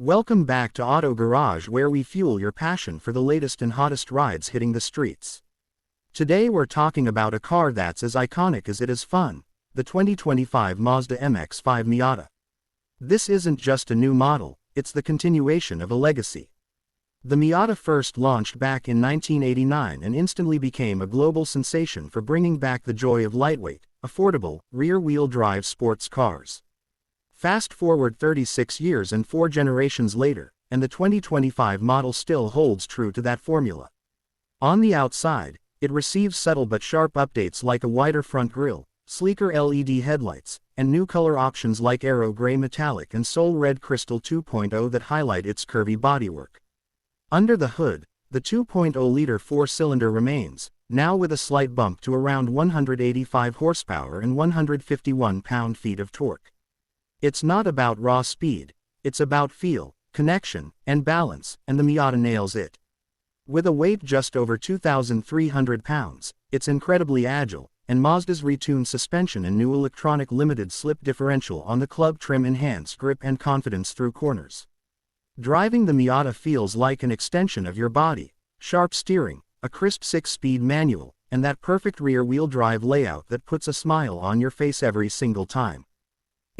Welcome back to Auto Garage, where we fuel your passion for the latest and hottest rides hitting the streets. Today we're talking about a car that's as iconic as it is fun, the 2025 Mazda MX-5 Miata. This isn't just a new model, it's the continuation of a legacy. The Miata first launched back in 1989 and instantly became a global sensation for bringing back the joy of lightweight, affordable, rear-wheel drive sports cars. Fast forward 36 years and 4 generations later, and the 2025 model still holds true to that formula. On the outside, it receives subtle but sharp updates like a wider front grille, sleeker LED headlights, and new color options like Aero Gray Metallic and Soul Red Crystal 2.0 that highlight its curvy bodywork. Under the hood, the 2.0-liter four-cylinder remains, now with a slight bump to around 185 horsepower and 151 pound-feet of torque. It's not about raw speed, it's about feel, connection, and balance, and the Miata nails it. With a weight just over 2,300 pounds, it's incredibly agile, and Mazda's retuned suspension and new electronic limited slip differential on the club trim enhance grip and confidence through corners. Driving the Miata feels like an extension of your body: sharp steering, a crisp 6-speed manual, and that perfect rear-wheel drive layout that puts a smile on your face every single time.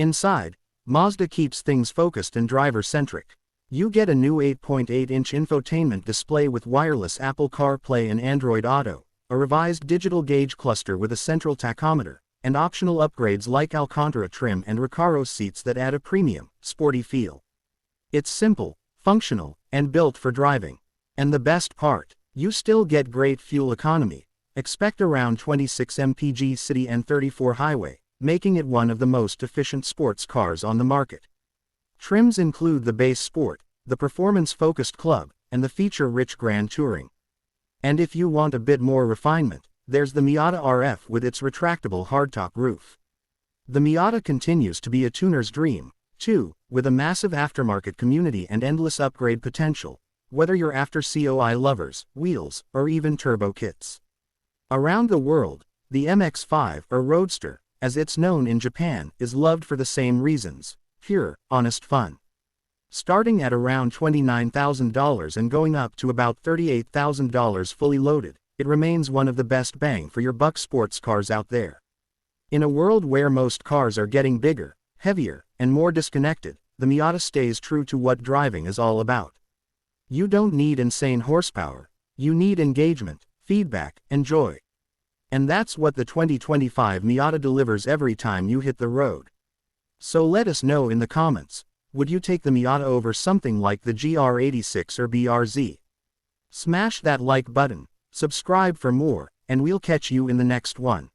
Inside, Mazda keeps things focused and driver-centric. You get a new 8.8-inch infotainment display with wireless Apple CarPlay and Android Auto, a revised digital gauge cluster with a central tachometer, and optional upgrades like Alcantara trim and Recaro seats that add a premium, sporty feel. It's simple, functional, and built for driving. And the best part, you still get great fuel economy. Expect around 26 mpg city and 34 highway, making it one of the most efficient sports cars on the market. Trims include the base Sport, the performance-focused Club, and the feature-rich Grand Touring. And if you want a bit more refinement, there's the Miata RF with its retractable hardtop roof. The Miata continues to be a tuner's dream, too, with a massive aftermarket community and endless upgrade potential, whether you're after COI lovers, wheels, or even turbo kits. Around the world, the MX-5, or Roadster, as it's known in Japan, is loved for the same reasons: pure, honest fun. Starting at around $29,000 and going up to about $38,000 fully loaded, it remains one of the best bang-for-your-buck sports cars out there. In a world where most cars are getting bigger, heavier, and more disconnected, the Miata stays true to what driving is all about. You don't need insane horsepower, you need engagement, feedback, and joy. And that's what the 2025 Miata delivers every time you hit the road. So let us know in the comments, would you take the Miata over something like the GR86 or BRZ? Smash that like button, subscribe for more, and we'll catch you in the next one.